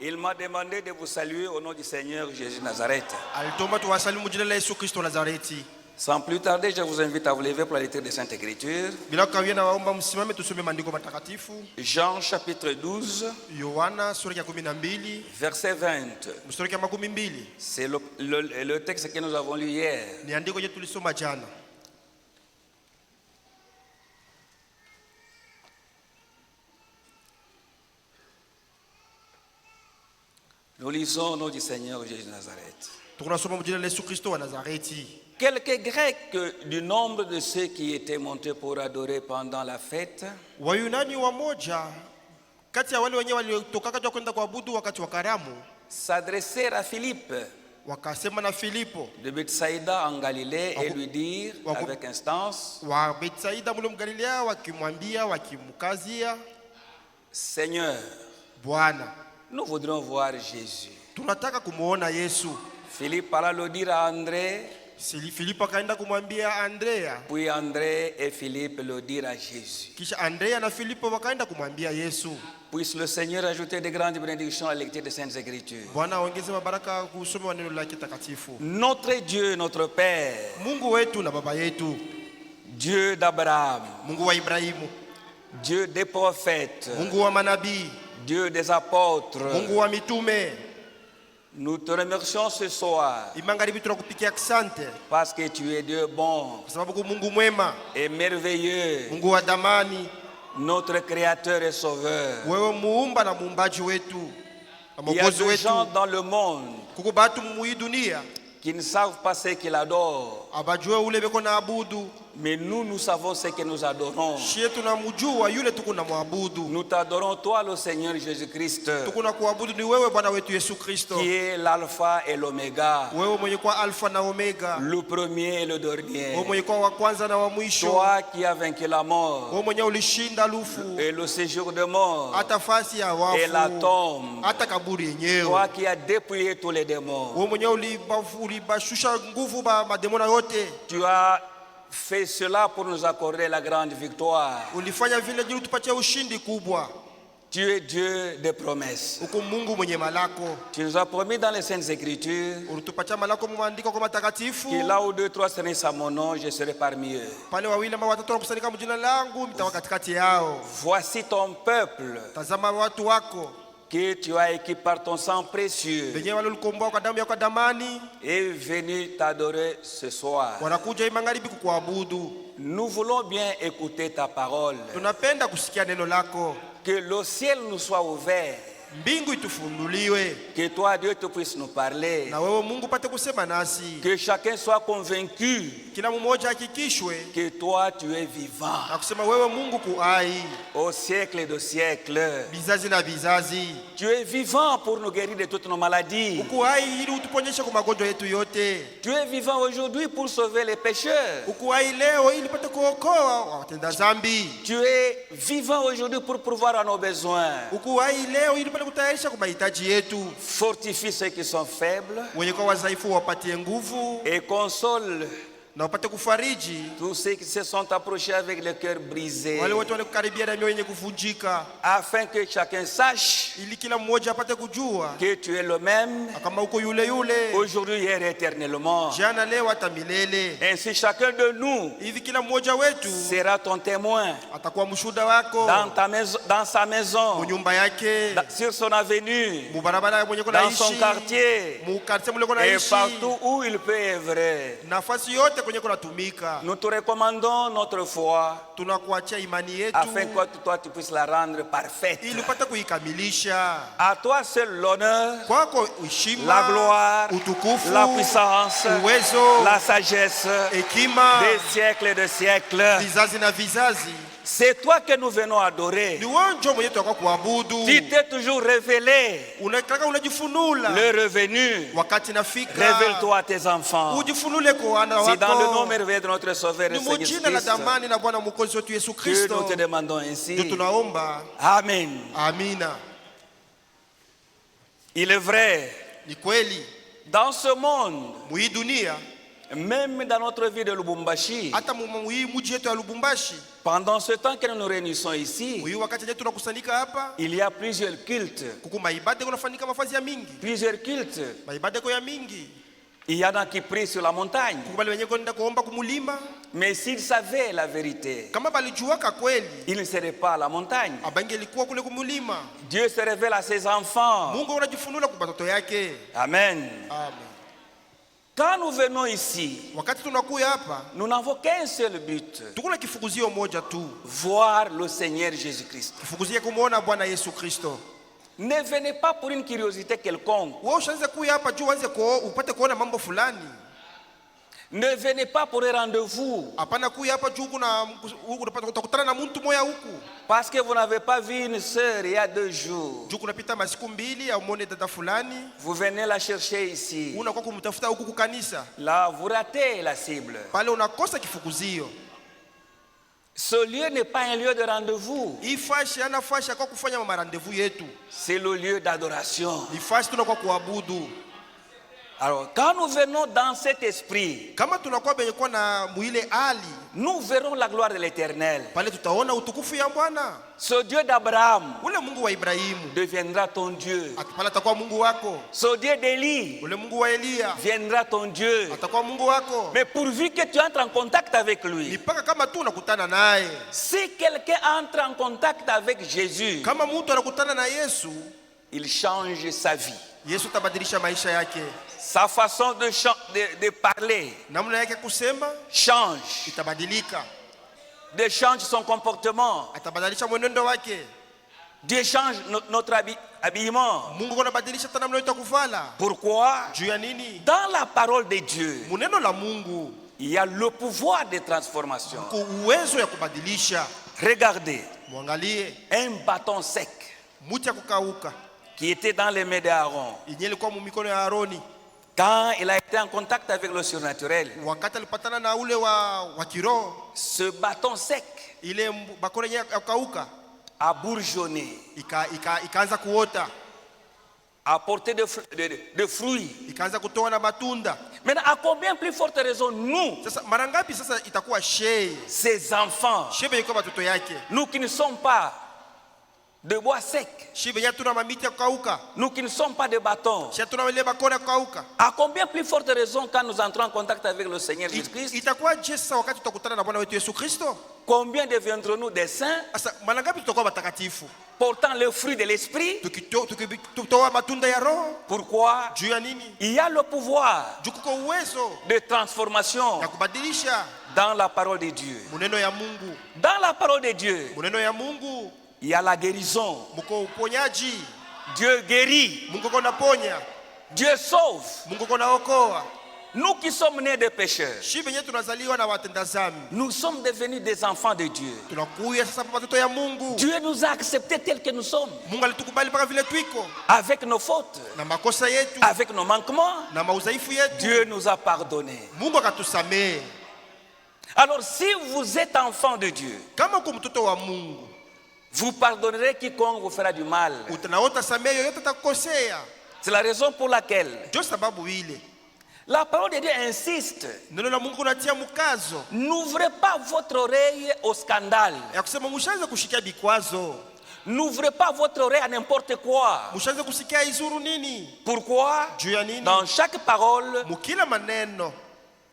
Il m'a demandé de vous saluer au nom du Seigneur Jésus de Nazareth. Sans plus tarder, je vous invite à vous lever pour la lecture des Saintes Écritures. Jean chapitre 12, verset 20. C'est le texte que nous avons lu hier. Nous lisons au nom du Seigneur Jésus de Nazareth. Quelques Grecs du nombre de ceux qui étaient montés pour adorer pendant la fête s'adressèrent à Philippe de Bethsaïda en Galilée et lui dirent avec instance: Seigneur, nous voudrions voir Jésus. Philippe alla le dire à André. Puis André et Philippe le dirent à Jésus. Puisse le Seigneur ajouter de grandes bénédictions à la lecture des Saintes Écritures. Notre Dieu, notre Père, Dieu d'Abraham, Dieu des prophètes, Dieu des apôtres, nous te remercions ce soir parce que tu es Dieu bon et merveilleux, notre Créateur et Sauveur. Il y a des gens dans le monde qui ne savent pas ce qu'ils adorent, mais nous savons ce que nous adorons. Nous t'adorons toi, le Seigneur Jésus-Christ, qui est l'alpha et l'oméga, le premier et le dernier. Toi qui as vaincu la mort et le séjour de mort et la tombe. Toi qui as dépouillé tous les démons. Tu as fait cela pour nous accorder la grande victoire. Tu es Dieu des promesses. Tu nous as promis dans les Saintes Écritures que là où 2 3 se réunissent à mon nom, je serai parmi eux. Voici ton peuple que tu as équipé par ton sang précieux et venu t'adorer ce soir. Nous voulons bien écouter ta parole. Que le ciel nous soit ouvert. Que toi, Dieu, tu puisses nous parler. Que chacun soit convaincu que toi, tu es vivant au siècle de siècles. Tu es vivant pour nous guérir de toutes nos maladies. Tu es vivant aujourd'hui pour sauver les pécheurs. Tu es vivant aujourd'hui pour pourvoir à nos besoins. Fortifie ceux qui sont faibles et console tous ceux qui se sont approchés avec le cœur brisé, afin que chacun sache que tu es le même aujourd'hui, hier et éternellement. Ainsi chacun de nous sera ton témoin dans ta maison, dans sa maison, sur son avenue, dans son quartier et partout où il peut œuvrer. Nous te recommandons notre foi afin que toi tu puisses la rendre parfaite. À toi seul l'honneur, la gloire, la puissance, la sagesse des siècles et de siècles. C'est toi que nous venons adorer. Tu t'es toujours révélé. Le revenu. Révèle-toi à tes enfants. C'est dans le nom merveilleux de notre Sauveur et Seigneur Jésus-Christ que nous te demandons ainsi. Amen. Il est vrai, dans ce monde, Même dans notre ville de Lubumbashi, pendant ce temps que nous nous réunissons ici, il y a plusieurs cultes. Plusieurs cultes. Il y en a qui prient sur la montagne. Mais s'ils savaient la vérité, ils ne seraient pas à la montagne. Dieu se révèle à ses enfants. Amen. Quand nous venons ici, nous n'avons qu'un seul but: voir le Seigneur Jésus-Christ. Ne venez pas pour une curiosité quelconque. Ne venez pas pour un rendez-vous. Parce que vous n'avez pas vu une sœur il y a 2 jours. Vous venez la chercher ici. Là, vous ratez la cible. Ce lieu n'est pas un lieu de rendez-vous. C'est le lieu d'adoration. Alors, quand nous venons dans cet esprit, nous verrons la gloire de l'Éternel. Ce Dieu d'Abraham deviendra ton Dieu. Ce Dieu d'Élie viendra ton Dieu. Mais pourvu que tu entres en contact avec lui. Si quelqu'un entre en contact avec Jésus, il change sa vie. Sa façon de parler change. Dieu change son comportement. Dieu change notre habillement. Pourquoi? Dans la parole de Dieu, il y a le pouvoir de transformation. Regardez, un bâton sec qui était dans les mains d'Aaron. Quand il a été en contact avec le surnaturel, ce bâton sec a bourgeonné, a porté de fruits. Maintenant, à combien plus forte raison nous, ces enfants, nous qui ne sommes pas de bois sec, nous qui ne sommes pas de bâtons, à combien plus forte raison quand nous entrons en contact avec le Seigneur Jésus-Christ, combien deviendrons-nous des saints, portant le fruit de l'esprit? Pourquoi? Il y a le pouvoir de transformation dans la parole de Dieu. Dans la parole de Dieu, il y a la guérison. Dieu guérit. Dieu sauve. Nous qui sommes nés de pécheurs, nous sommes devenus des enfants de Dieu. Dieu nous a acceptés tels que nous sommes, avec nos fautes, avec nos manquements. Dieu nous a pardonnés. Alors si vous êtes enfant de Dieu, vous pardonnerez quiconque vous fera du mal. C'est la raison pour laquelle la parole de Dieu insiste. N'ouvrez pas votre oreille au scandale. N'ouvrez pas votre oreille à n'importe quoi. Pourquoi? Dans chaque parole,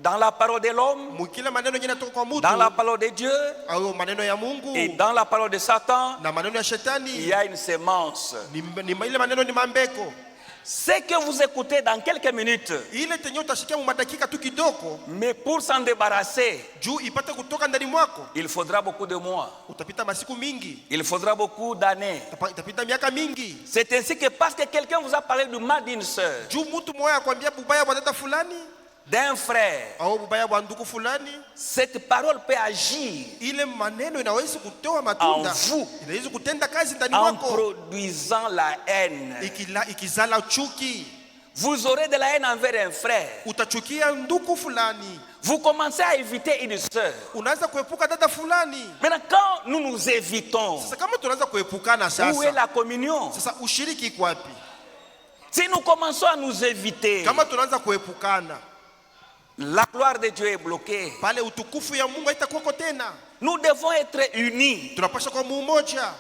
dans la parole de l'homme, dans la parole de Dieu et dans la parole de Satan, il y a une sémence. Ce que vous écoutez dans quelques minutes, mais pour s'en débarrasser, il faudra beaucoup de mois. Il faudra beaucoup d'années. C'est ainsi que parce que quelqu'un vous a parlé du mal d'une sœur, d'un frère, cette parole peut agir en vous en produisant la haine. Vous aurez de la haine envers un frère. Vous commencez à éviter une sœur. Maintenant, quand nous nous évitons, où est la communion? Si nous commençons à nous éviter, la gloire de Dieu est bloquée. Pale utukufu ya Mungu haitakuwa tena. Nous devons être unis. Tunapaswa kuwa mmoja.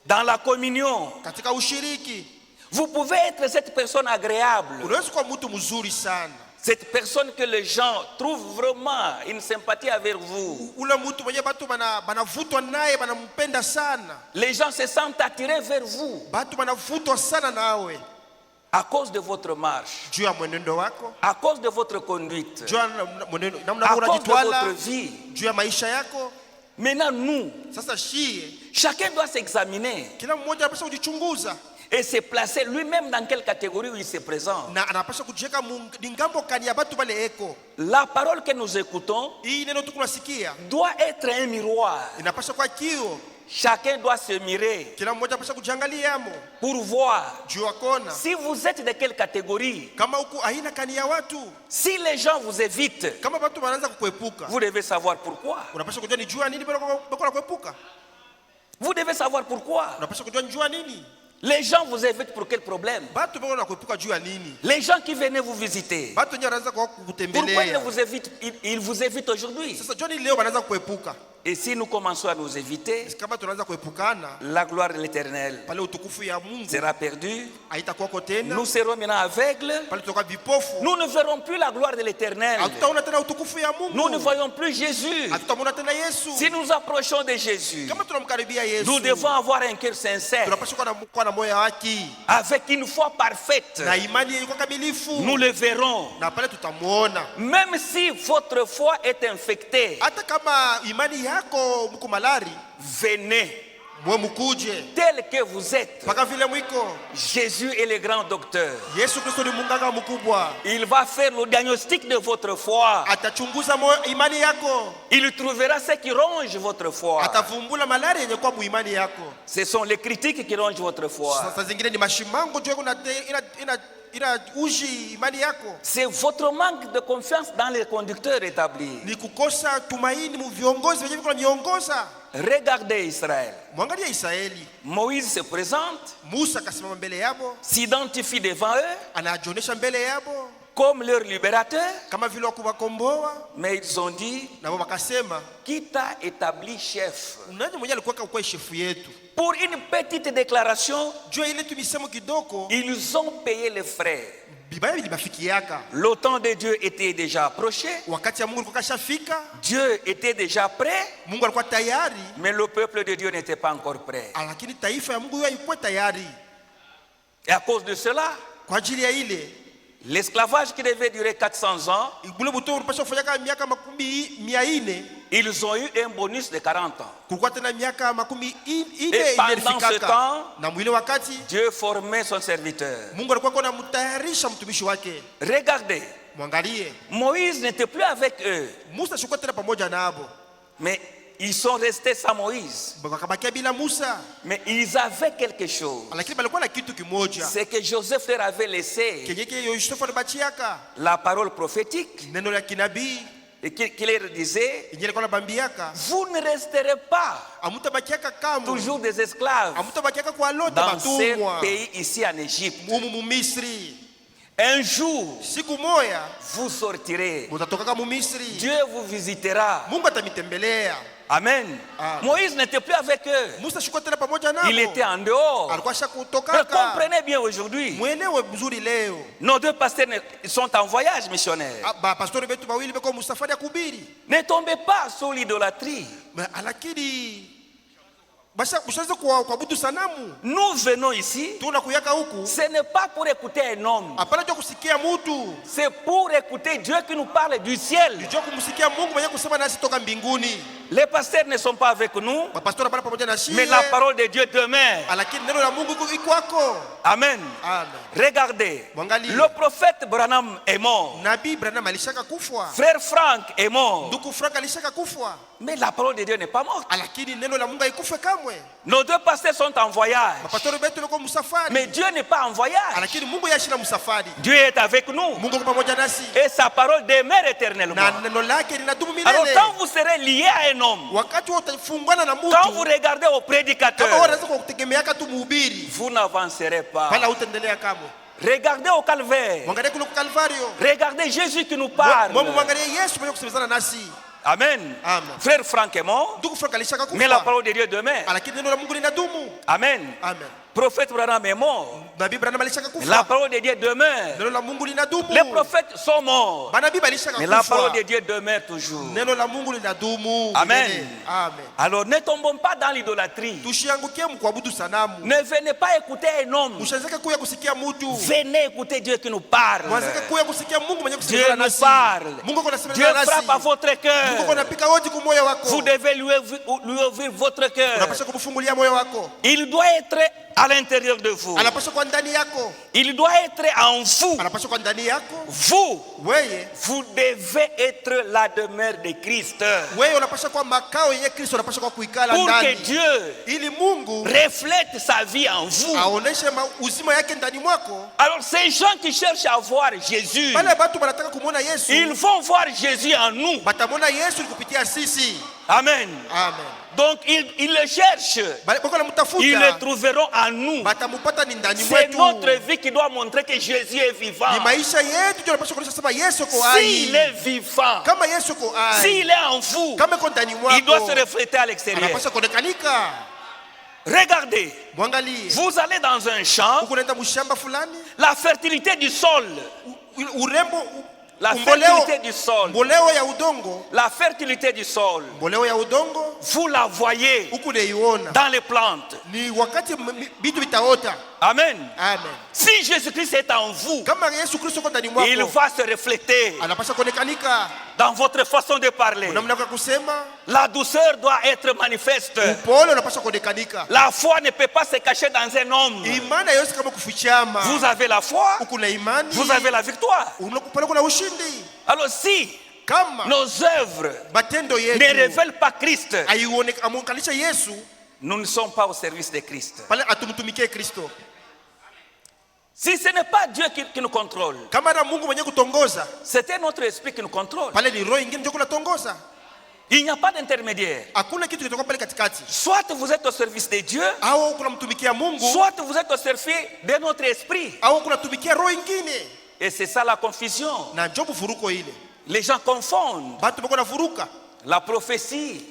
Dans la communion. Katika ushiriki. Vous pouvez être cette personne agréable. Unaweza kuwa mtu mzuri sana. Cette personne que les gens trouvent vraiment une sympathie avec vous. Ule mtu mwenye batu banavutwa naye banampenda sana. Les gens se sentent attirés vers vous. Batu banavutwa sana nawe. À cause de votre marche. Juu ya mwenendo wako. À cause de votre conduite. Juu ya mwenendo namna unajitwala. À cause de votre vie. Juu ya maisha yako. Maintenant nous, sasa shie, chacun doit s'examiner. Kila mmoja anapaswa kujichunguza. Et se placer lui-même dans quelle catégorie où il se présente. Na anapaswa kujiweka ngambo kani ya batu bale eko. La parole que nous écoutons doit être un miroir. Inapaswa kwa kio. Chacun doit se mirer Kila mmoja anapaswa kujiangalia amo. Pour voir si vous êtes de quelle catégorie. Kama uko aina kani ya watu. Si les gens vous évitent, kama watu wanaanza kukuepuka, vous devez savoir pourquoi. Unapaswa kujua ni jua nini bako kuepuka. Vous devez savoir pourquoi. Unapaswa kujua ni jua nini. Les gens vous évitent pour quel problème? Les gens qui venaient vous visiter, pourquoi ils vous évitent aujourd'hui? Et si nous commençons à nous éviter, la gloire de l'Éternel sera perdue. Nous serons maintenant aveugles. Nous ne verrons plus la gloire de l'Éternel. Nous ne voyons plus Jésus. Si nous approchons de Jésus, nous devons avoir un cœur sincère, avec une foi parfaite. Nous le verrons. Même si votre foi est infectée, venez tel que vous êtes. Jésus est le grand docteur. Il va faire le diagnostic de votre foi. Il trouvera ce qui ronge votre foi. Ce sont les critiques qui rongent votre foi. C'est votre manque de confiance dans les conducteurs établis. Regardez Israël. Moïse se présente, s'identifie devant eux comme leur libérateur. Mais ils ont dit, qui t'a établi chef? Pour une petite déclaration, ils ont payé les frais. Le temps de Dieu était déjà approché. Dieu était déjà prêt. Mais le peuple de Dieu n'était pas encore prêt. Et à cause de cela, l'esclavage qui devait durer 400 ans, ils ont eu un bonus de 40 ans. Et pendant ce temps, Dieu formait son serviteur. Regardez, Moïse n'était plus avec eux. Mais ils sont restés sans Moïse. Mais ils avaient quelque chose. C'est que Joseph leur avait laissé la parole prophétique. Et qu'il leur disait, vous ne resterez pas toujours des esclaves dans ce pays ici en Égypte. Un jour, vous sortirez. Dieu vous visitera. Amen. Moïse n'était plus avec eux. Il était en dehors. Mais comprenez bien aujourd'hui, nos deux pasteurs sont en voyage missionnaire. Ne tombez pas sous l'idolâtrie. Nous venons ici, ce n'est pas pour écouter un homme, c'est pour écouter Dieu qui nous parle du ciel. Les pasteurs ne sont pas avec nous, mais la parole de Dieu demeure. Amen. Regardez, le prophète Branham est mort. Frère Frank est mort. Mais la parole de Dieu n'est pas morte. Nos deux pasteurs sont en voyage. Mais Dieu n'est pas en voyage. Dieu est avec nous. Et sa parole demeure éternellement. Alors quand vous serez lié à un homme, quand vous regardez au prédicateur, vous n'avancerez pas. Regardez au calvaire. Regardez Jésus qui nous parle. Amen. Amen. Frère Franck est mort. Mais la parole de Dieu demeure. Amen. Amen. Prophète Branham est mort. La parole de Dieu demeure. Les prophètes sont morts. Mais la parole de Dieu demeure toujours. Amen. Alors ne tombons pas dans l'idolâtrie. Ne venez pas écouter un homme. Venez écouter Dieu qui nous parle. Dieu nous parle. Dieu frappe à votre cœur. Vous devez lui ouvrir votre cœur. Il doit être à l'intérieur de vous. Il doit être en vous. Vous devez être la demeure de Christ. Pour que Dieu reflète sa vie en vous. Alors ces gens qui cherchent à voir Jésus, ils vont voir Jésus en nous. Amen. Amen. Donc ils le cherchent. Ils le trouveront en nous. C'est notre vie qui doit montrer que Jésus est vivant. S'il est vivant, s'il est en vous, il doit se refléter à l'extérieur. Regardez, vous allez dans un champ, la fertilité du sol. La fertilité du sol. La fertilité du sol. Vous la voyez dans les plantes. Amen. Amen. Si Jésus-Christ est en vous, il va se refléter dans votre façon de parler. La douceur doit être manifeste. La foi ne peut pas se cacher dans un homme. Vous avez la foi, vous avez la victoire. Alors si nos œuvres ne révèlent pas Christ, nous ne sommes pas au service de Christ. Si ce n'est pas Dieu qui nous contrôle, c'est notre esprit qui nous contrôle. Il n'y a pas d'intermédiaire. Soit vous êtes au service de Dieu, soit vous êtes au service de notre esprit. Et c'est ça la confusion. Les gens confondent la prophétie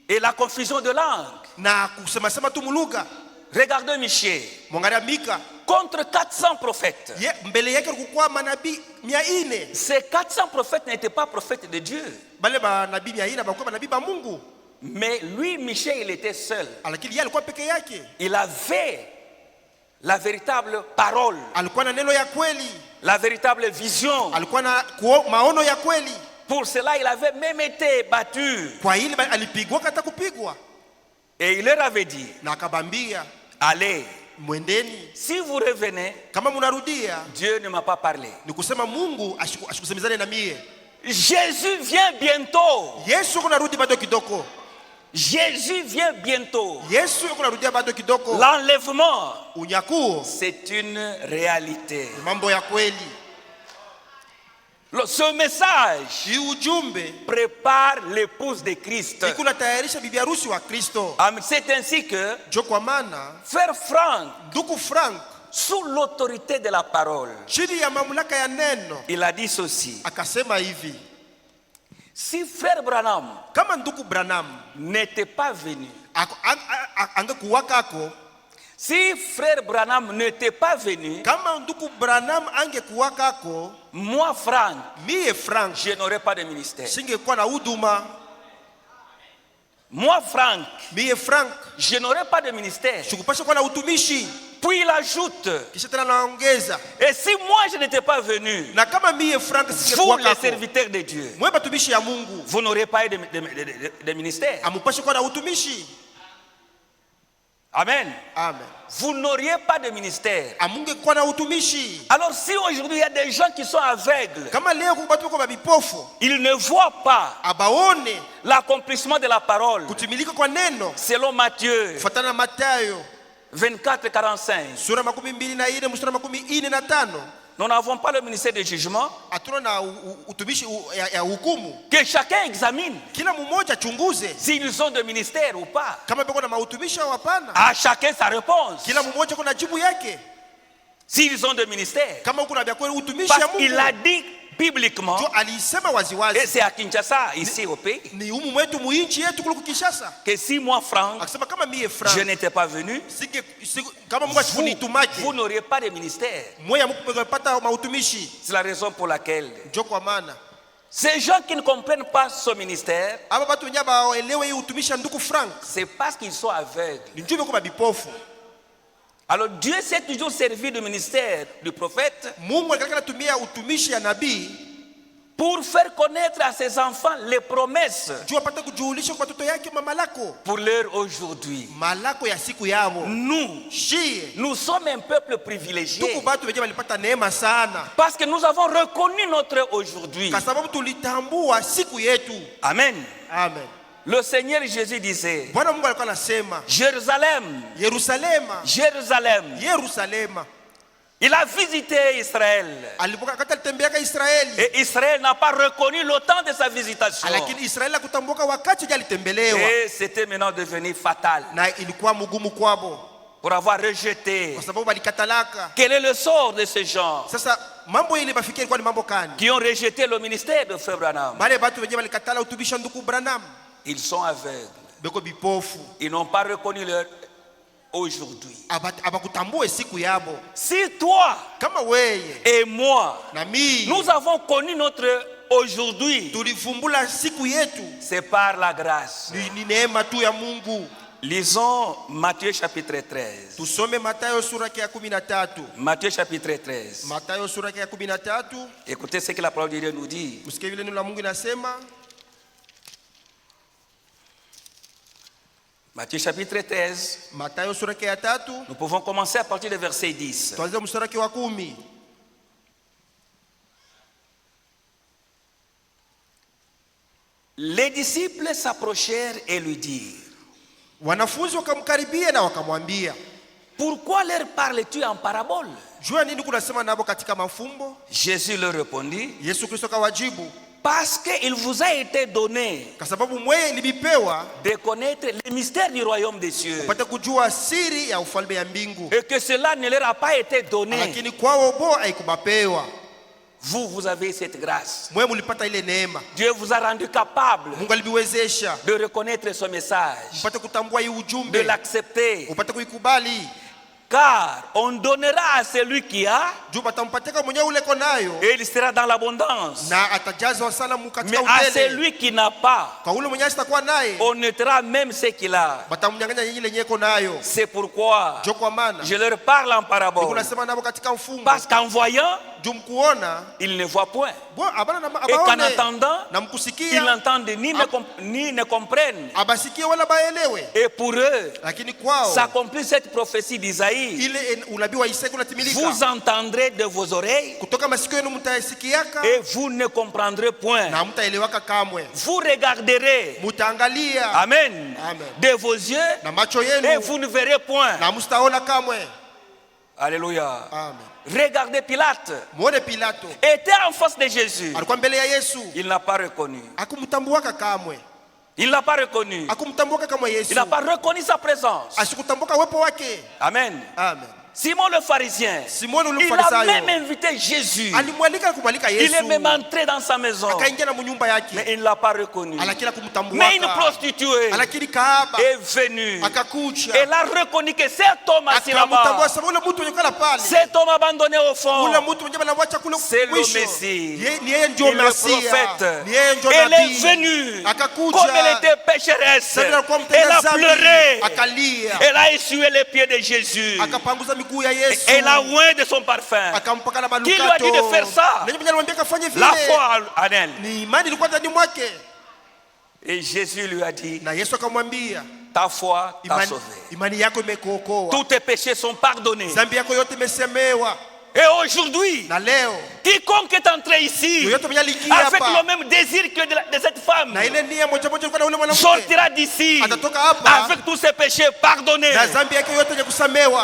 et la confusion de langue. Regardez Michée. Contre 400 prophètes. Ces 400 prophètes n'étaient pas prophètes de Dieu. Mais lui, Michée, il était seul. Il avait la véritable parole, la véritable vision. Pour cela, il avait même été battu. Et il leur avait dit, allez, si vous revenez, Dieu ne m'a pas parlé. Jésus vient bientôt. Jésus vient bientôt. L'enlèvement, c'est une réalité. Ce message prépare l'épouse de Christ. C'est ainsi que Frère Franck, sous l'autorité de la parole, il a dit ceci. Si Frère Branham n'était pas venu, si Frère Branham n'était pas venu, moi, Franck, je n'aurais pas de ministère. Moi, Franck, je n'aurais pas de ministère. Puis il ajoute, et si moi je n'étais pas venu, vous les serviteurs de Dieu, vous n'aurez pas de ministère. Amen. Amen. Vous n'auriez pas de ministère. Alors si aujourd'hui il y a des gens qui sont aveugles, ils ne voient pas l'accomplissement de la parole. Selon Matthieu 24:45. Nous n'avons pas le ministère de jugement. Que chacun examine s'ils ont de ministère ou pas. À chacun sa réponse. s'ils ont de ministère, parce qu'il a dit bibliquement, et c'est à Kinshasa, ici au pays, que si moi, Franck, je n'étais pas venu, vous n'auriez pas de ministère. C'est la raison pour laquelle ces gens qui ne comprennent pas ce ministère, c'est parce qu'ils sont aveugles. Alors Dieu s'est toujours servi du ministère du prophète pour faire connaître à ses enfants les promesses pour l'heure aujourd'hui. Nous sommes un peuple privilégié parce que nous avons reconnu notre aujourd'hui. Amen. Amen. Le Seigneur Jésus disait, Jérusalem, Jérusalem, Jérusalem. Il a visité Israël. Et Israël n'a pas reconnu le temps de sa visitation. Et c'était maintenant devenu fatal. Pour avoir rejeté. Quel est le sort de ces gens qui ont rejeté le ministère de Frère Branham? Ils sont aveugles. Ils n'ont pas reconnu leur aujourd'hui. Si toi et moi, nous avons connu notre aujourd'hui, c'est par la grâce. Lisons Matthieu chapitre 13. Matthieu chapitre 13. Écoutez ce que la parole de Dieu nous dit. Matthieu chapitre 13. Nous pouvons commencer à partir du verset 10. Les disciples s'approchèrent et lui dirent, pourquoi leur parles-tu en parabole? Jésus leur répondit, parce qu'il vous a été donné de connaître les mystères du royaume des cieux, et que cela ne leur a pas été donné. Vous avez cette grâce. Dieu vous a rendu capable de reconnaître ce message, de l'accepter. Car on donnera à celui qui a, et il sera dans l'abondance. Mais à celui qui n'a pas, on notera même ce qu'il a. C'est pourquoi je leur parle en parabole. Parce qu'en voyant, ils ne voient point. Et qu'en entendant, ils n'entendent ni ne comprennent. Et pour eux, s'accomplit cette prophétie d'Isaïe. Vous entendrez de vos oreilles et vous ne comprendrez point. Vous regarderez, amen, de vos yeux et vous ne verrez point. Alléluia. Regardez Pilate. Était en face de Jésus. Il n'a pas reconnu. Il n'a pas reconnu. Il n'a pas reconnu sa présence. Amen. Simon le pharisien, il a même invité Jésus. Il est même entré dans sa maison. Mais il ne l'a pas reconnu. Mais une prostituée est venue. Elle a reconnu que cet homme assis là-bas, cet homme abandonné au fond, c'est le Messie, le prophète. Elle est venue. Comme elle était pécheresse, elle a pleuré. Elle a essuyé les pieds de Jésus. Elle a oint de son parfum. Qui lui a dit de faire ça? La foi en elle. Et Jésus lui a dit, ta foi t'a sauvé. Tous tes péchés sont pardonnés. Et aujourd'hui, Quiconque est entré ici avec le même désir que de cette femme sortira d'ici avec tous ses péchés pardonnés.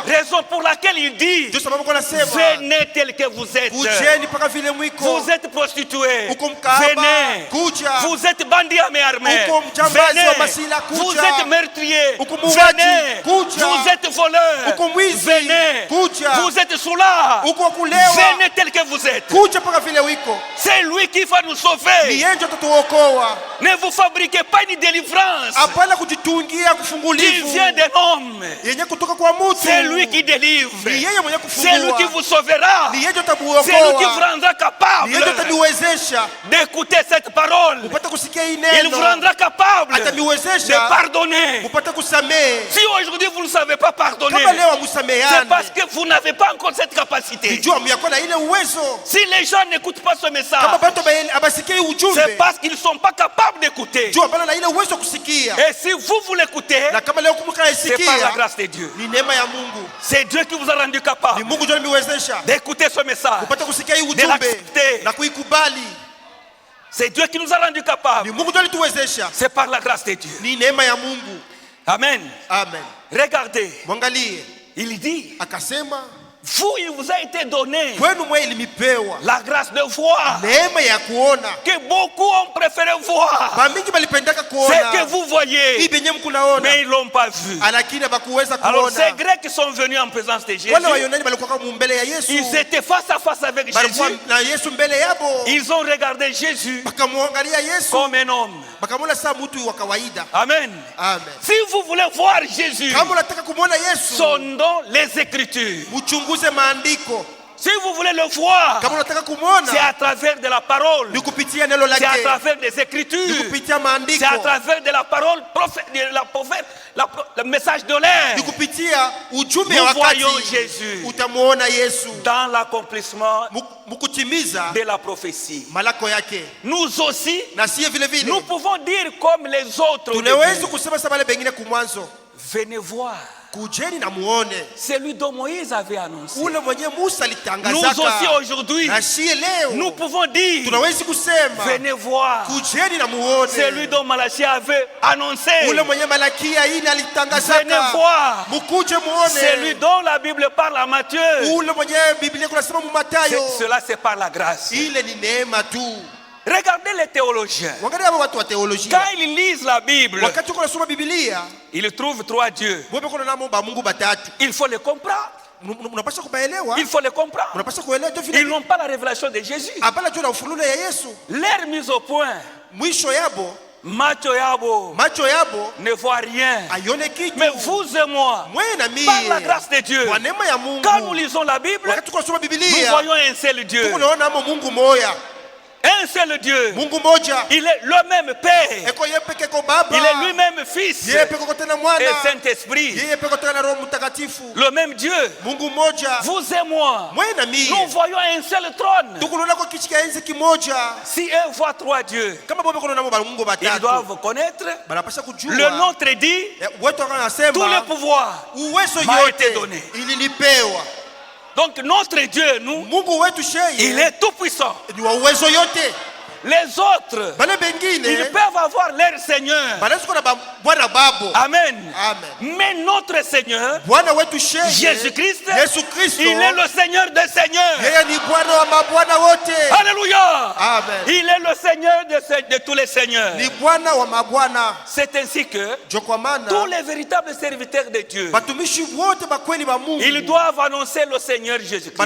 Raison pour laquelle il dit: venez tel que vous êtes. Vous êtes prostitués, venez. Vous êtes bandits à main armée, venez. Vous êtes meurtriers, venez. Vous êtes voleurs, venez. Vous êtes soulard, venez tel que vous êtes. C'est lui qui va nous sauver. Ne vous fabriquez pas une délivrance qui vient d'un homme. C'est lui qui délivre. C'est lui qui vous sauvera. C'est lui qui vous rendra capable d'écouter cette parole. Il vous rendra capable de pardonner. Si aujourd'hui vous ne savez pas pardonner, c'est parce que vous n'avez pas encore cette capacité. Si les gens n'écoutent pas ce message, c'est parce qu'ils ne sont pas capables d'écouter. Et si vous l'écoutez, c'est par la grâce de Dieu. C'est Dieu qui vous a rendu capable d'écouter ce message, de l'accepter. C'est Dieu qui nous a rendu capable. C'est par la grâce de Dieu. Amen. Regardez, il dit: vous, il vous a été donné la grâce de voir. Que beaucoup ont préféré voir ce que vous voyez, mais ils ne l'ont pas vu. Alors ces Grecs qui sont venus en présence de Jésus, ils étaient face à face avec Jésus. Ils ont regardé Jésus comme un homme. Amen. Si vous voulez voir Jésus, sondons les Écritures. Si vous voulez le voir, c'est à travers de la parole, c'est à travers des Écritures, c'est à travers de la parole, le message de l'air. Nous voyons Jésus dans l'accomplissement de la prophétie. Nous aussi, nous pouvons dire comme les autres: venez voir. Celui dont Moïse avait annoncé. Nous aussi aujourd'hui, nous pouvons dire: venez voir. Celui dont Malachie avait annoncé. Venez voir. Celui dont la Bible parle à Matthieu. Cela, c'est par la grâce. Regardez les théologiens. Quand ils lisent la Bible, ils trouvent 3 dieux. Il faut les comprendre. Il faut les comprendre. Ils n'ont pas la révélation de Jésus. Leur mise au point, macho yabo ne voit rien. Mais vous et moi, par la grâce de Dieu, quand nous lisons la Bible, nous voyons un seul Dieu. Un seul Dieu. Il est le même Père. Il est lui-même Fils et Saint-Esprit. Le même Dieu. Vous et moi, nous voyons un seul trône. Si eux voient 3 dieux, ils doivent connaître le nôtre dit: tout le pouvoir m'a été donné. Donc notre Dieu, nous, il est tout puissant. Les autres, ils peuvent avoir leur Seigneur. Amen. Mais notre Seigneur, Jésus-Christ, il est le Seigneur des seigneurs. Alléluia. Il est le Seigneur de tous les seigneurs. C'est ainsi que tous les véritables serviteurs de Dieu, ils doivent annoncer le Seigneur Jésus-Christ.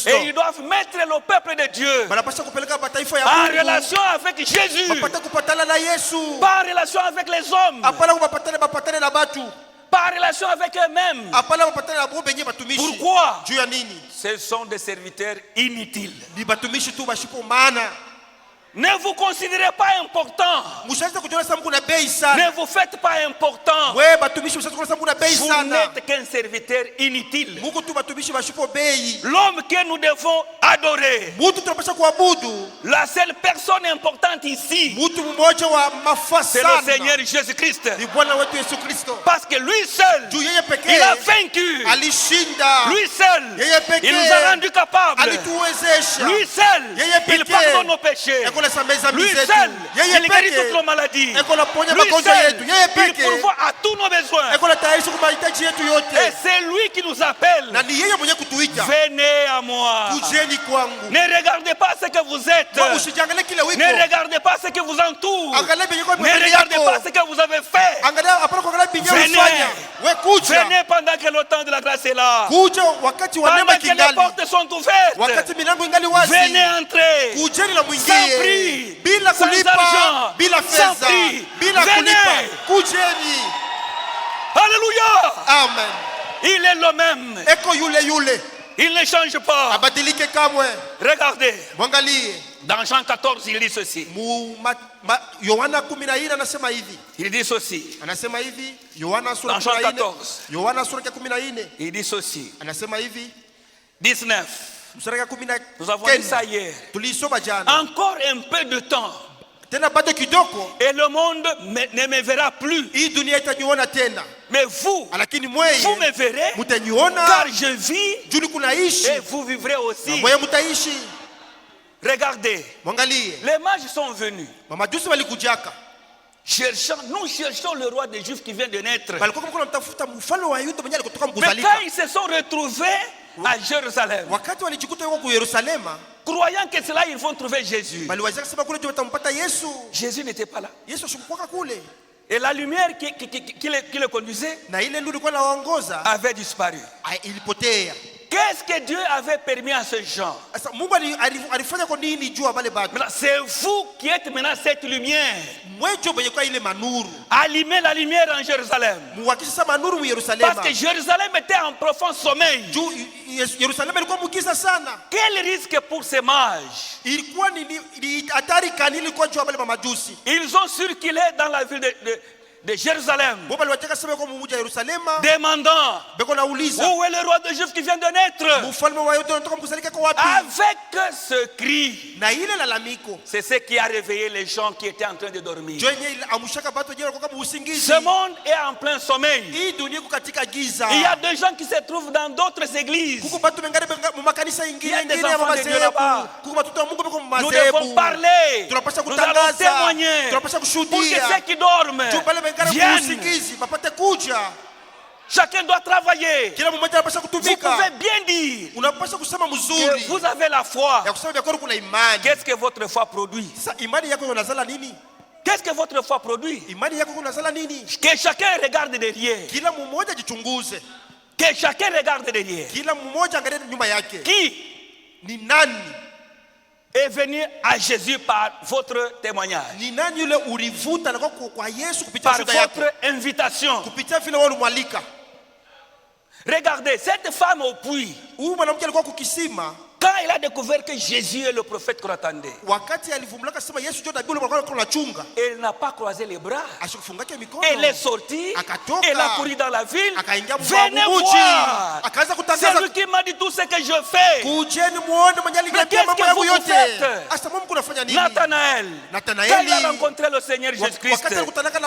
Et ils doivent mettre le peuple de Dieu en relation avec Jésus, pas en relation avec les hommes, pas en relation avec eux-mêmes. Pourquoi? Ce sont des serviteurs inutiles. Ne vous considérez pas important. Ne vous faites pas important. Vous n'êtes qu'un serviteur inutile. L'homme que nous devons adorer, la seule personne importante ici, c'est le Seigneur Jésus-Christ. Parce que lui seul, il a vaincu. Lui seul, il nous a rendus capables. Lui seul, il pardonne nos péchés. Lui seul, il guérit toutes nos maladies. Lui seul, il pourvoit à tous nos besoins. Et c'est lui qui nous appelle. Venez à moi. Ne regardez pas ce que vous êtes. Ne regardez pas ce que vous entoure. Ne regardez pas ce que vous avez fait. Venez pendant que le temps de la grâce est là. Pendant que les portes sont ouvertes. Venez entrer. Sans prix. Sans argent, sans prix, venez. Alléluia. Amen. Il est le même. Il ne change pas. Regardez. Dans Jean 14, il dit ceci. Il dit ceci. Dans Jean 14, il dit ceci. 19. Nous avons dit ça hier. Encore un peu de temps. Et le monde ne me verra plus. Mais vous me verrez, car je vis et vous vivrez aussi. Regardez, les mages sont venus. Nous cherchons le roi des Juifs qui vient de naître. Mais quand ils se sont retrouvés à Jérusalem, croyant que c'est là ils vont trouver Jésus, Jésus n'était pas là. Et la lumière qui le conduisait avait disparu. Qu'est-ce que Dieu avait permis à ce genre? C'est vous qui êtes maintenant cette lumière. Allumez la lumière en Jérusalem. Parce que Jérusalem était en profond sommeil. Quel risque pour ces mages? Ils ont circulé dans la ville de Jérusalem, demandant où est le roi des Juifs qui vient de naître. Avec ce cri, c'est ce qui a réveillé les gens qui étaient en train de dormir. Ce monde est en plein sommeil. Il y a des gens qui se trouvent dans d'autres églises. Il y a des enfants de Dieu là-bas. Nous devons parler. Nous allons témoigner pour que ceux qui dorment viennent. Chacun doit travailler. Vous pouvez bien dire que vous avez la foi. Qu'est-ce que votre foi produit? Qu'est-ce que votre foi produit? Que chacun regarde derrière. Que chacun regarde derrière. Qui est venu à Jésus par votre témoignage, par votre invitation? Regardez, cette femme au puits, quand elle a découvert que Jésus est le prophète qu'on attendait, elle n'a pas croisé les bras. Elle est sortie, elle a couru dans la ville. Venez voir, c'est lui qui m'a dit tout ce que je fais. Mais qu'est-ce que vous faites? Nathanaël, quand il a rencontré le Seigneur Jésus-Christ,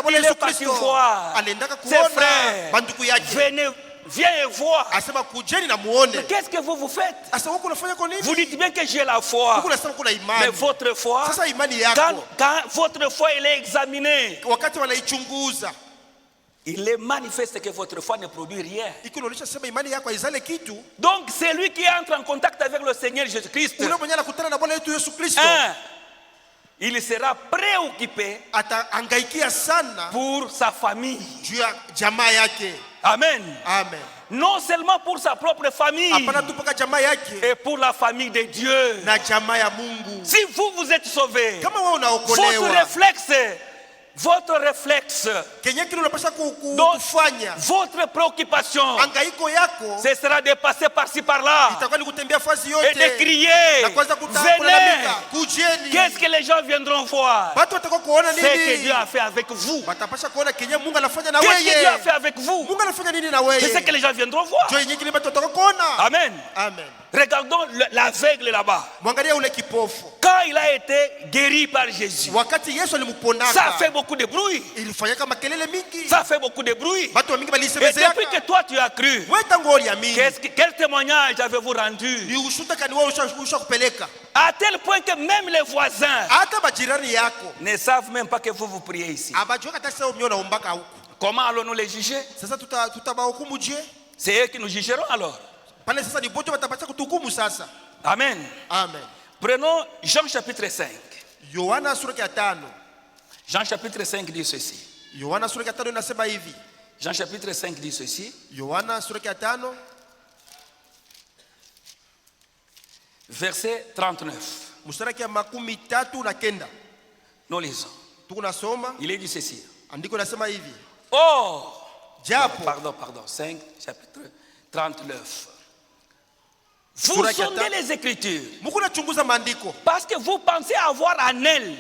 il est parti voir ses frères. Venez, viens et vois. Mais qu'est-ce que vous faites? Vous dites bien que j'ai la foi. Mais votre foi, quand votre foi elle est examinée, il est manifeste que votre foi ne produit rien. Donc c'est lui qui entre en contact avec le Seigneur Jésus-Christ. Il sera préoccupé pour sa famille. Amen. Amen. Non seulement pour sa propre famille, et pour la famille de Dieu. Si vous êtes sauvé, votre réflexe votre réflexe, donc votre préoccupation, ce sera de passer par-ci par-là et de crier, venez. Qu'est-ce que les gens viendront voir? Ce que Dieu a fait avec vous. Qu'est-ce que Dieu a fait avec vous? C'est ce que les gens viendront voir. Amen. Amen. Regardons l'aveugle là-bas. Quand il a été guéri par Jésus, ça fait beaucoup de bruit. Ça fait beaucoup de bruit. Et depuis que toi tu as cru, quel témoignage avez-vous rendu? À tel point que même les voisins ne savent même pas que vous priez ici. Comment allons-nous les juger? C'est eux qui nous jugeront alors. Amen. Amen. Prenons Jean chapitre 5. Jean chapitre 5 dit ceci. Jean chapitre 5 dit ceci. Verset 39. Nous lisons. Il est dit ceci. Oh, pardon, 5 chapitre 39. Vous sondez les Écritures parce que vous pensez avoir en elles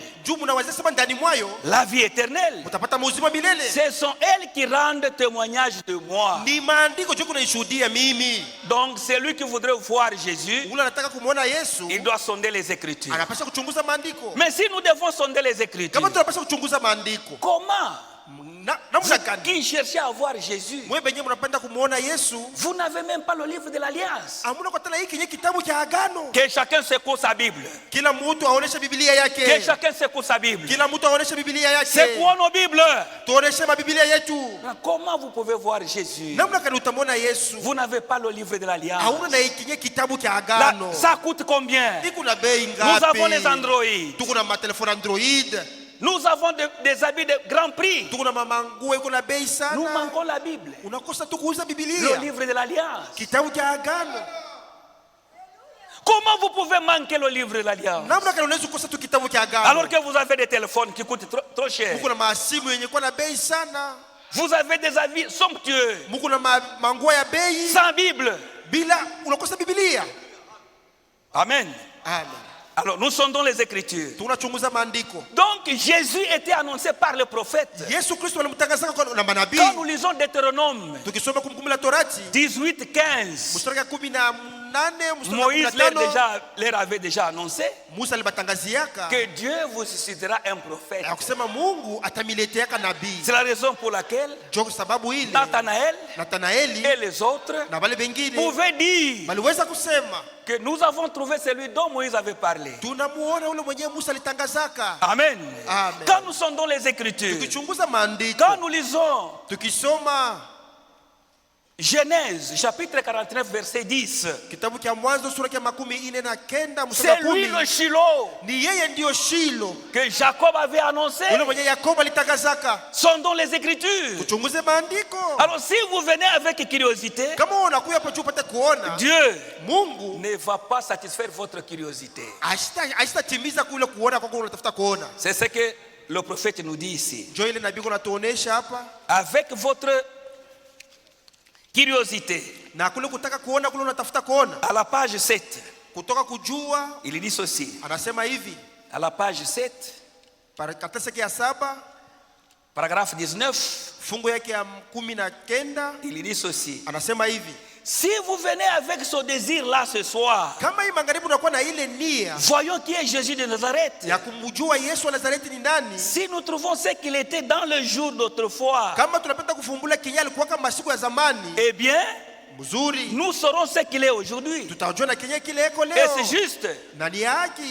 la vie éternelle. Ce sont elles qui rendent témoignage de moi. Donc celui qui voudrait voir Jésus, il doit sonder les Écritures. Mais si nous devons sonder les Écritures, comment? Qui cherchez à voir Jésus, vous n'avez même pas le livre de l'Alliance. Que chacun secoue sa Bible. Que chacun secoue sa Bible. Secouons nos Bibles. Comment vous pouvez voir Jésus? Vous n'avez pas le livre de l'Alliance. Ça coûte combien? Nous avons les Android. Nous avons des habits de grand prix. Nous manquons la Bible. Le livre de l'Alliance. Comment vous pouvez manquer le livre de l'Alliance alors que vous avez des téléphones qui coûtent trop cher? Vous avez des habits somptueux sans Bible. Amen. Amen. Alors nous sondons les Écritures. Donc Jésus était annoncé par le prophète. Quand nous lisons Deutéronome 18:15, Moïse leur avait déjà annoncé que Dieu vous suscitera un prophète. C'est la raison pour laquelle Nathanaël et les autres pouvaient dire que nous avons trouvé celui dont Moïse avait parlé. Amen. Amen. Quand nous sondons les Écritures, quand nous lisons Genèse chapitre 49 verset 10, c'est lui le Shiloh que Jacob avait annoncé. Sondons les Écritures. Alors si vous venez avec curiosité, Dieu ne va pas satisfaire votre curiosité. C'est ce que le prophète nous dit ici. Avec votre curiosité, à la page 7, il dit ceci. À la page 7, paragraphe 19, il dit ceci. Si vous venez avec ce désir-là ce soir, voyons qui est Jésus de Nazareth. Si nous trouvons ce qu'il était dans le jour d'autrefois, eh bien, nous saurons ce qu'il est aujourd'hui. Et c'est juste.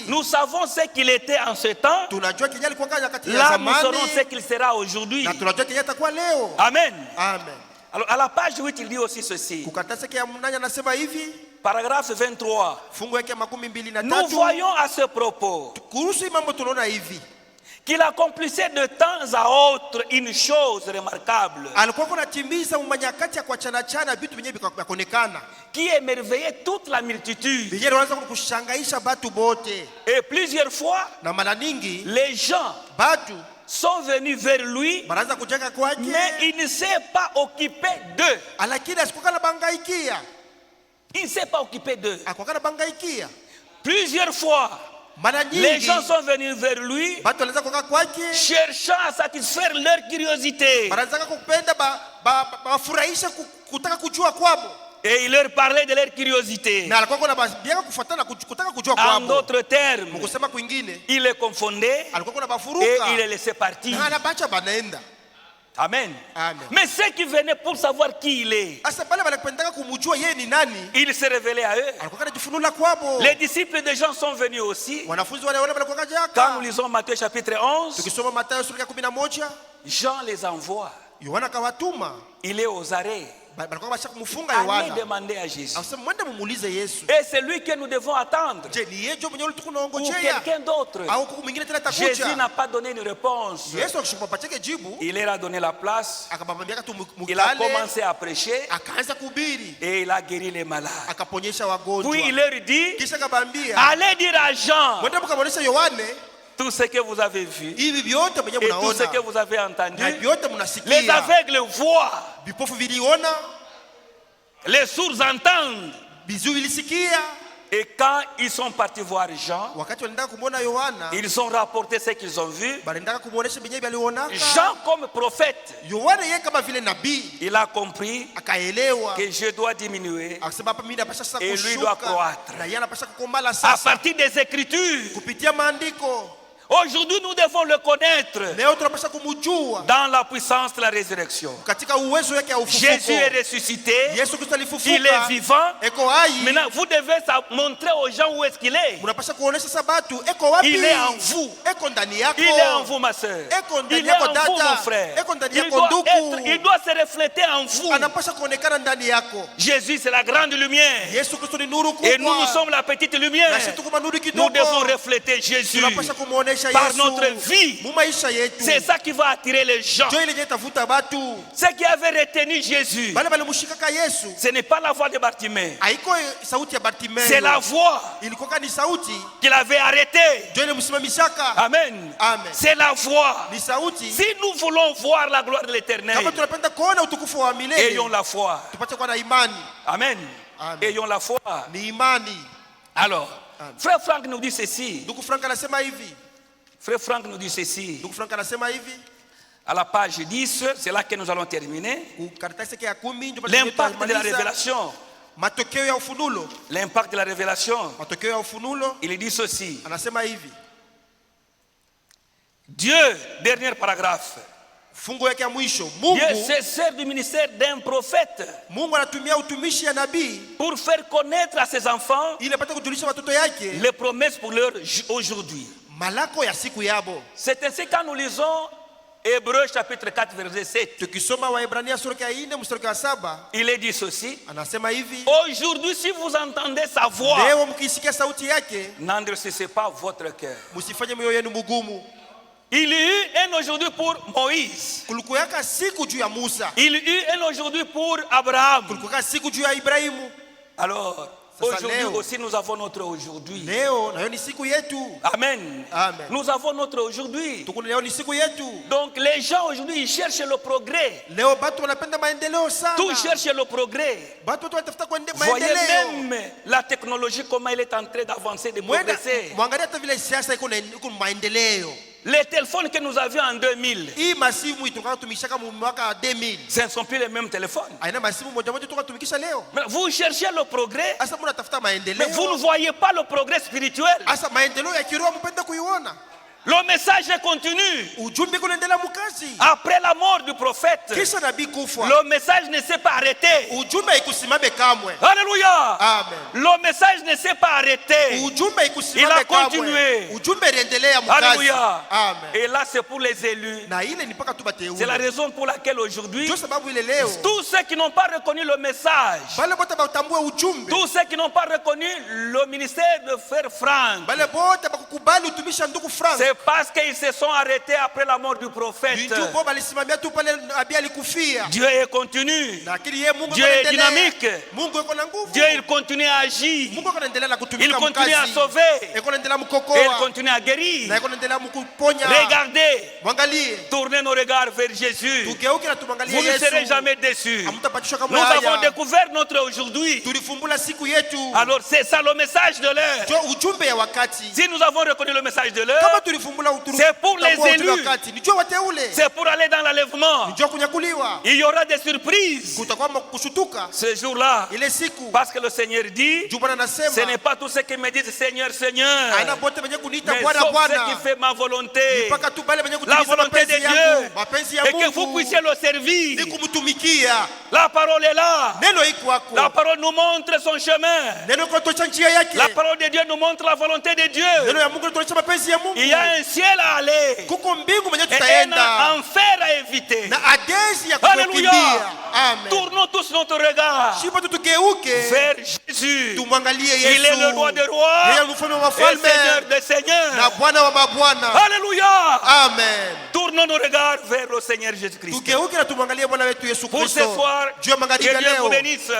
Nous savons ce qu'il était en ce temps. Là, nous saurons ce qu'il sera aujourd'hui. Amen. Amen. Alors à la page 8, il dit aussi ceci. Paragraphe 23. Nous voyons à ce propos qu'il accomplissait de temps à autre une chose remarquable qui émerveillait toute la multitude. Et plusieurs fois, les gens sont venus vers lui, mais il ne s'est pas occupé d'eux. Il ne s'est pas occupé d'eux. Plusieurs fois, les gens sont venus vers lui, cherchant à satisfaire leur curiosité. Et il leur parlait de leur curiosité. En d'autres termes, il les confondait et il les laissait partir. Amen. Mais ceux qui venaient pour savoir qui il est, il s'est révélé à eux. Les disciples de Jean sont venus aussi. Quand nous lisons Matthieu chapitre 11, Jean les envoie. Il est aux arrêts. Allez demander à Jésus. Et c'est lui que nous devons attendre. Ou quelqu'un d'autre. Jésus n'a pas donné une réponse. Il leur a donné la place. Il a commencé à prêcher. Et il a guéri les malades. Puis il leur dit, allez dire à Jean tout ce que vous avez vu et tout ce que vous avez entendu. Les aveugles voient, les sourds entendent. Et quand ils sont partis voir Jean, ils ont rapporté ce qu'ils ont vu. Jean comme prophète, il a compris que je dois diminuer et lui doit croître. À partir des Écritures, aujourd'hui, nous devons le connaître dans la puissance de la résurrection. Jésus est ressuscité, il est vivant. Maintenant, vous devez montrer aux gens où est-ce qu'il est. Il est en vous. Il est en vous, ma soeur. Il est en vous, mon frère. Il doit se refléter en vous. Jésus, c'est la grande lumière. Et nous, nous sommes la petite lumière. Nous devons refléter Jésus par notre vie. C'est ça qui va attirer les gens. Ceux qui avaient retenu Jésus, ce n'est pas la voix de Bartimée, c'est la voix qu'il avait arrêtée. Amen. C'est la voix. Si nous voulons voir la gloire de l'Éternel, ayons la foi. Amen. Ayons la foi. Alors, Frère Franck nous dit ceci. Frère Franck nous dit ceci. À la page 10, c'est là que nous allons terminer. L'impact de la révélation. L'impact de la révélation. Il dit ceci. Dieu, dernier paragraphe. Dieu se sert du ministère d'un prophète pour faire connaître à ses enfants les promesses pour leur aujourd'hui. C'est ainsi quand nous lisons Hébreux chapitre 4 verset 7. Il est dit ceci. Aujourd'hui, si vous entendez sa voix, n'endurcissez pas votre cœur. Il y eut un aujourd'hui pour Moïse. Il y eut un aujourd'hui pour Abraham. Alors, aujourd'hui aussi nous avons notre aujourd'hui. Amen. Nous avons notre aujourd'hui. Donc les gens aujourd'hui ils cherchent le progrès. Tout cherche le progrès. Voyez même la technologie comment elle est en train d'avancer, de progresser. Les téléphones que nous avions en 2000, ce ne sont plus les mêmes téléphones. Vous cherchez le progrès, mais vous ne voyez pas le progrès spirituel. Le message continue. Après la mort du prophète, le message ne s'est pas arrêté. Alléluia. Le message ne s'est pas arrêté. Il a continué. Alléluia. Et là c'est pour les élus. C'est la raison pour laquelle aujourd'hui tous ceux qui n'ont pas reconnu le message, tous ceux qui n'ont pas reconnu le ministère de Frère Franck, c'est C'est parce qu'ils se sont arrêtés après la mort du prophète. Dieu est continu. Dieu est dynamique. Dieu il continue à agir. Il continue à sauver. Et il continue à guérir. Regardez. Tournez nos regards vers Jésus. Vous ne serez jamais déçus. Nous avons découvert notre aujourd'hui. Alors c'est ça le message de l'heure. Si nous avons reconnu le message de l'heure, c'est pour les élus. C'est pour aller dans l'enlèvement. Il y aura des surprises ce jour-là. Parce que le Seigneur dit, ce n'est pas tout ce qui me dit Seigneur, Seigneur, mais sauf ce qui fait ma volonté, la volonté de Dieu, et que vous puissiez le servir. La parole est là. La parole nous montre son chemin. La parole de Dieu nous montre la volonté de Dieu. Il y a un ciel à aller et un enfer à éviter. Alléluia. Tournons tous notre regard vers Jésus. Il est le roi des rois et le Seigneur des seigneurs. Alléluia. Amen. Tournons nos regards vers le Seigneur Jésus-Christ. Pour ce soir, que Dieu vous bénisse.